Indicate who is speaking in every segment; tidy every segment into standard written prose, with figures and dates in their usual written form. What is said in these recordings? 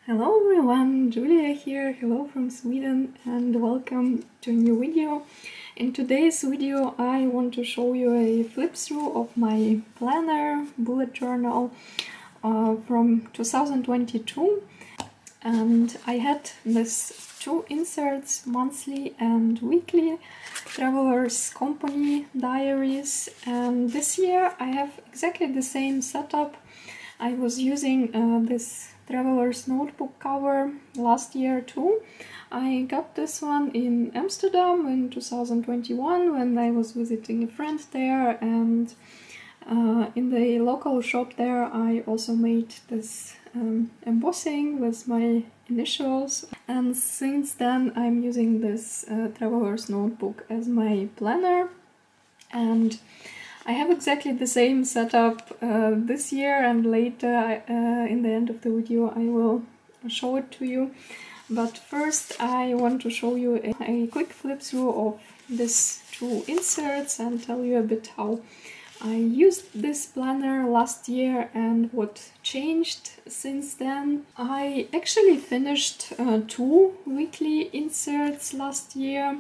Speaker 1: Hello everyone, Julia here, hello from Sweden and welcome to a new video. In today's video I want to show you a flip through of my planner bullet journal from 2022, and I had this two inserts, monthly and weekly travelers company diaries, and this year I have exactly the same setup. I was using this traveler's notebook cover last year too. I got this one in Amsterdam in 2021 when I was visiting a friend there, and in the local shop there I also made this embossing with my initials, and since then I'm using this traveler's notebook as my planner. And I have exactly the same setup this year, and later in the end of the video I will show it to you. But first I want to show you a quick flip through of these two inserts and tell you a bit how I used this planner last year and what changed since then. I actually finished two weekly inserts last year.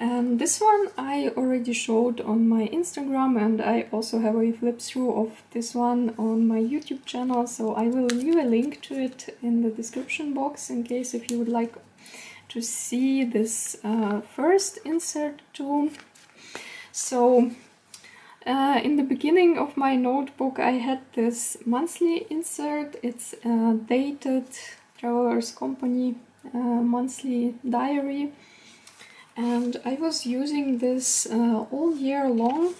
Speaker 1: And this one I already showed on my Instagram, and I also have a flip through of this one on my YouTube channel, so I will leave a link to it in the description box in case if you would like to see this first insert too. So in the beginning of my notebook I had this monthly insert. It's dated Travelers Company monthly diary. And I was using this all year long,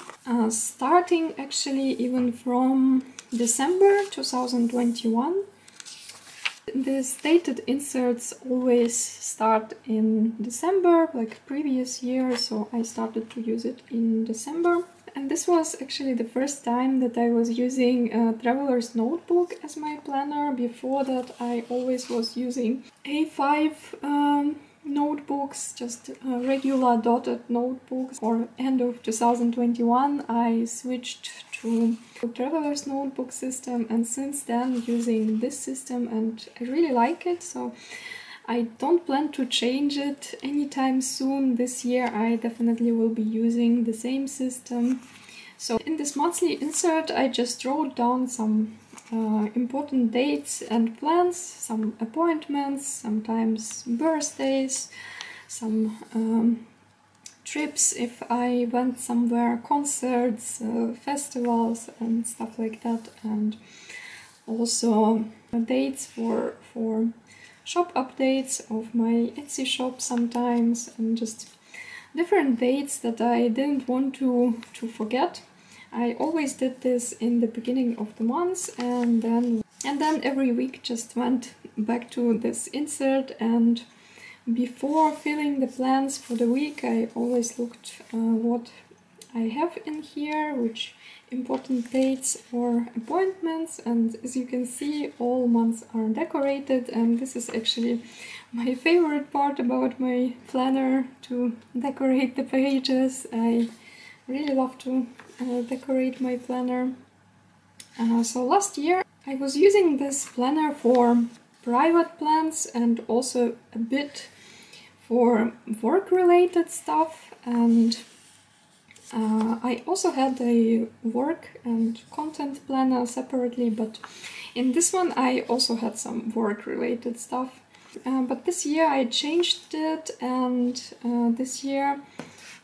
Speaker 1: starting actually even from December 2021. These dated inserts always start in December, like previous year, so I started to use it in December. And this was actually the first time that I was using a traveler's notebook as my planner. Before that I always was using A5 notebooks, just regular dotted notebooks. For end of 2021 I switched to traveler's notebook system, and since then using this system, and I really like it, so I don't plan to change it anytime soon. This year I definitely will be using the same system. So in this monthly insert I just wrote down some important dates and plans, some appointments, sometimes birthdays, some trips if I went somewhere, concerts, festivals and stuff like that, and also dates for shop updates of my Etsy shop sometimes, and just different dates that I didn't want to forget. I always did this in the beginning of the month, and then every week just went back to this insert, and before filling the plans for the week I always looked what I have in here, which important dates or appointments, and as you can see all months are decorated, and this is actually my favorite part about my planner, to decorate the pages. I really love to decorate my planner. So last year I was using this planner for private plans and also a bit for work-related stuff, and I also had a work and content planner separately, but in this one I also had some work-related stuff. But this year I changed it, and this year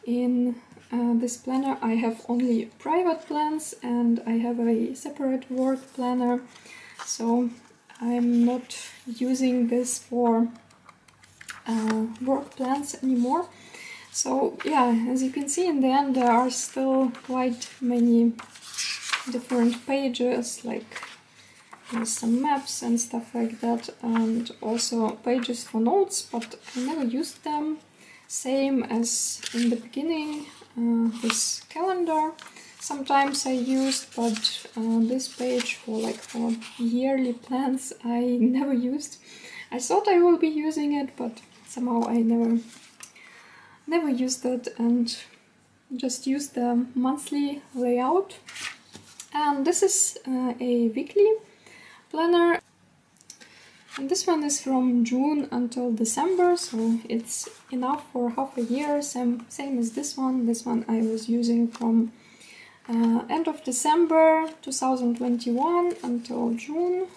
Speaker 1: in this planner I have only private plans and I have a separate work planner, so I'm not using this for work plans anymore. So yeah, as you can see in the end there are still quite many different pages, like there's some maps and stuff like that, and also pages for notes, but I never used them. Same as in the beginning, this calendar sometimes I used, but this page for yearly plans I never used. I thought I will be using it, but somehow I never used it, and just use the monthly layout. And this is a weekly planner. And this one is from June until December, so it's enough for half a year, same as this one. This one I was using from end of December 2021 until June.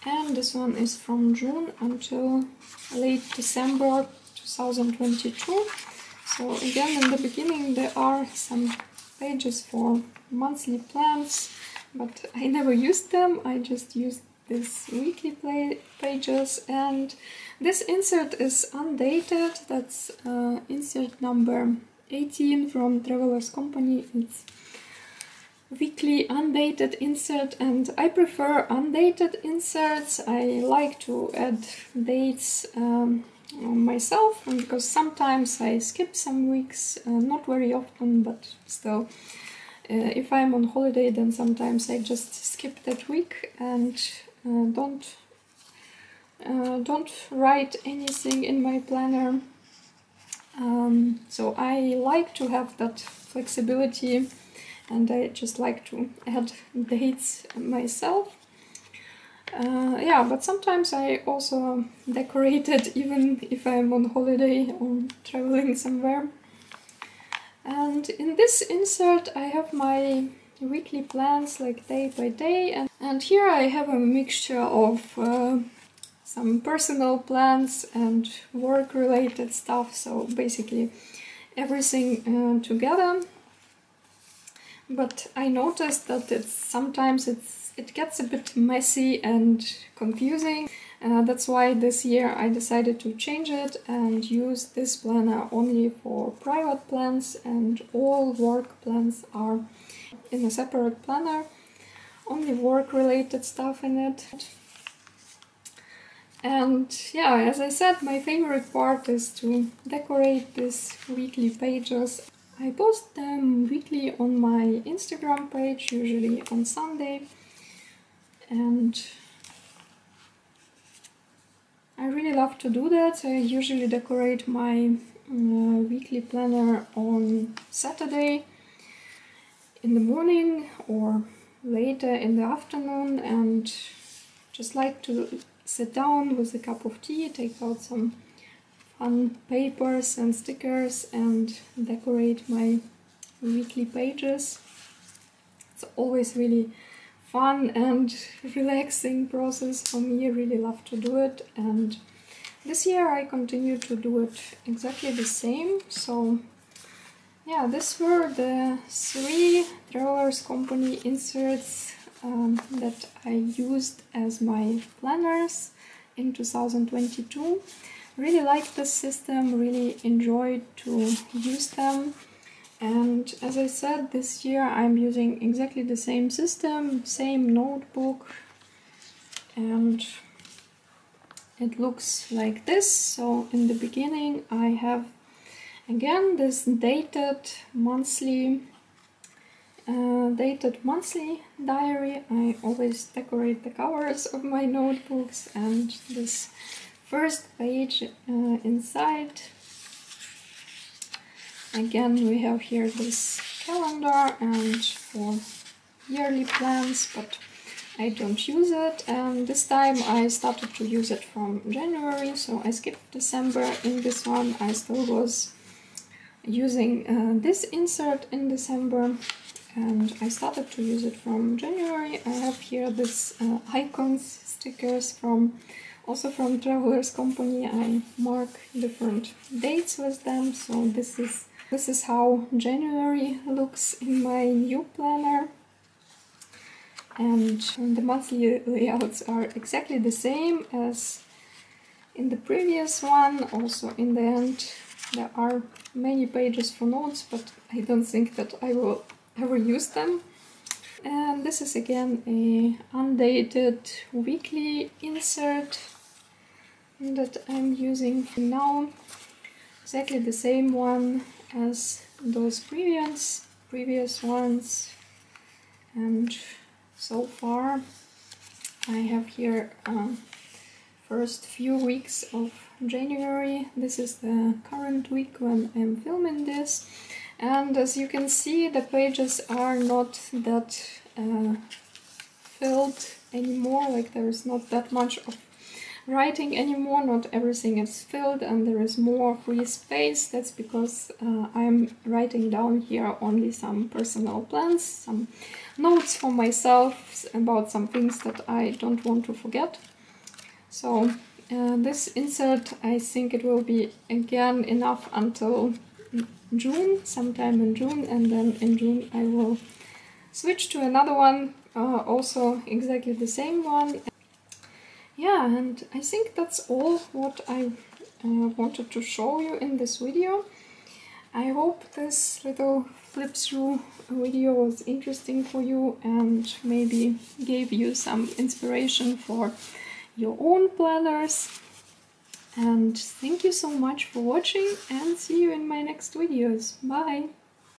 Speaker 1: And this one is from June until late December 2022. So again, in the beginning there are some pages for monthly plans, but I never used them. I just used these weekly pages, and this insert is undated. That's insert number 18 from Traveler's Company. It's weekly undated insert, and I prefer undated inserts. I like to add dates myself, because sometimes I skip some weeks, not very often, but still. If I'm on holiday, then sometimes I just skip that week and don't write anything in my planner. So I like to have that flexibility, and I just like to add dates myself. Yeah, but sometimes I also decorate it even if I'm on holiday or traveling somewhere. And in this insert I have my weekly plans, like day by day, and here I have a mixture of some personal plans and work-related stuff, so basically everything together. But I noticed that sometimes it gets a bit messy and confusing. That's why this year I decided to change it and use this planner only for private plans, and all work plans are in a separate planner, only work-related stuff in it. And yeah, as I said, my favorite part is to decorate these weekly pages. I post them weekly on my Instagram page, usually on Sunday, and I really love to do that. I usually decorate my weekly planner on Saturday in the morning or later in the afternoon, and just like to sit down with a cup of tea, take out some fun papers and stickers and decorate my weekly pages. It's always really fun and relaxing process for me. I really love to do it, and this year I continue to do it exactly the same. So yeah, these were the 3 Traveler's Company inserts that I used as my planners in 2022. Really liked the system, really enjoyed to use them. And as I said, this year I'm using exactly the same system, same notebook, and it looks like this. So in the beginning I have again this dated monthly diary. I always decorate the covers of my notebooks, and this first page inside. Again, we have here this calendar and for yearly plans, but I don't use it. And this time I started to use it from January, so I skipped December. In this one I still was using this insert in December, and I started to use it from January. I have here this icons stickers also from Traveler's Company. I mark different dates with them, so this is how January looks in my new planner. And the monthly layouts are exactly the same as in the previous one. Also in the end there are many pages for notes, but I don't think that I will ever use them. And this is again a undated weekly insert that I'm using now. Exactly the same one as those previous ones. And so far I have here first few weeks of January. This is the current week when I'm filming this, and as you can see, the pages are not that filled anymore, like there is not that much of writing anymore, not everything is filled and there is more free space. That's because I'm writing down here only some personal plans, some notes for myself about some things that I don't want to forget. So this insert, I think it will be again enough until June, sometime in June, and then in June I will switch to another one, also exactly the same one. Yeah, and I think that's all what I wanted to show you in this video. I hope this little flip through video was interesting for you and maybe gave you some inspiration for your own planners. And thank you so much for watching, and see you in my next videos. Bye!